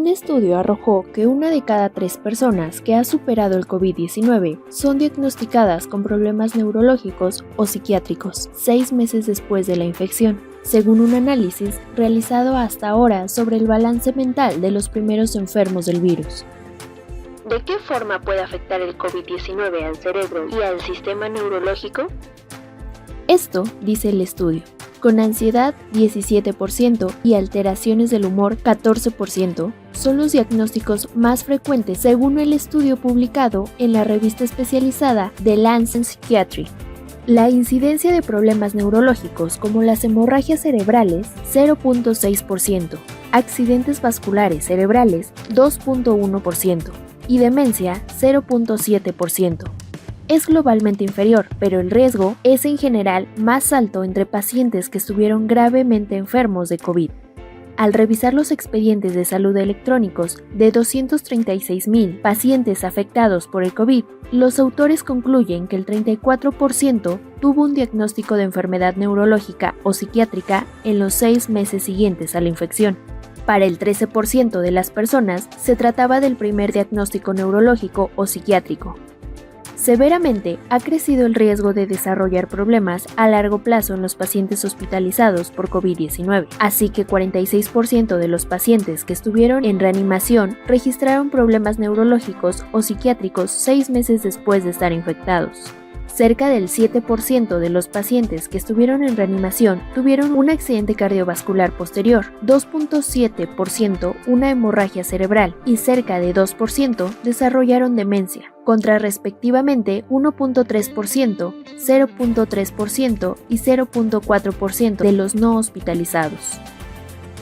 Un estudio arrojó que 1 de cada 3 personas que ha superado el COVID-19 son diagnosticadas con problemas neurológicos o psiquiátricos 6 meses después de la infección, según un análisis realizado hasta ahora sobre el balance mental de los primeros enfermos del virus. ¿De qué forma puede afectar el COVID-19 al cerebro y al sistema neurológico? Esto dice el estudio. Con ansiedad 17% y alteraciones del humor 14%, son los diagnósticos más frecuentes según el estudio publicado en la revista especializada The Lancet Psychiatry. La incidencia de problemas neurológicos como las hemorragias cerebrales 0.6%, accidentes vasculares cerebrales 2.1% y demencia 0.7%. Es globalmente inferior, pero el riesgo es en general más alto entre pacientes que estuvieron gravemente enfermos de COVID. Al revisar los expedientes de salud electrónicos de 236,000 pacientes afectados por el COVID, los autores concluyen que el 34% tuvo un diagnóstico de enfermedad neurológica o psiquiátrica en los 6 meses siguientes a la infección. Para el 13% de las personas se trataba del primer diagnóstico neurológico o psiquiátrico. Severamente ha crecido el riesgo de desarrollar problemas a largo plazo en los pacientes hospitalizados por COVID-19, así que 46% de los pacientes que estuvieron en reanimación registraron problemas neurológicos o psiquiátricos 6 meses después de estar infectados. Cerca del 7% de los pacientes que estuvieron en reanimación tuvieron un accidente cardiovascular posterior, 2.7% una hemorragia cerebral y cerca de 2% desarrollaron demencia, contra respectivamente 1.3%, 0.3% y 0.4% de los no hospitalizados.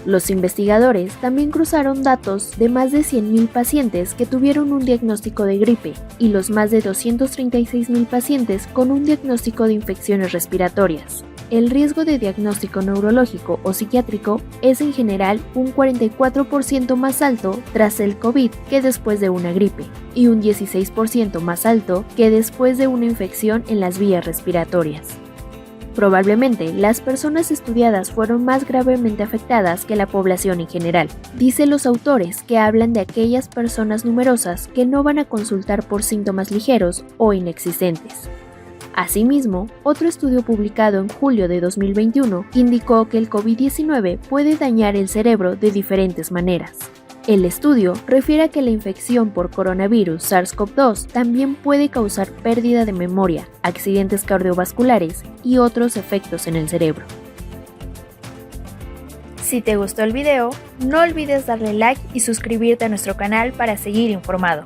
Los investigadores también cruzaron datos de más de 100,000 pacientes que tuvieron un diagnóstico de gripe y los más de 236,000 pacientes con un diagnóstico de infecciones respiratorias. El riesgo de diagnóstico neurológico o psiquiátrico es en general un 44% más alto tras el COVID que después de una gripe y un 16% más alto que después de una infección en las vías respiratorias. Probablemente las personas estudiadas fueron más gravemente afectadas que la población en general, dicen los autores, que hablan de aquellas personas numerosas que no van a consultar por síntomas ligeros o inexistentes. Asimismo, otro estudio publicado en julio de 2021 indicó que el COVID-19 puede dañar el cerebro de diferentes maneras. El estudio refiere a que la infección por coronavirus SARS-CoV-2 también puede causar pérdida de memoria, accidentes cardiovasculares y otros efectos en el cerebro. Si te gustó el video, no olvides darle like y suscribirte a nuestro canal para seguir informado.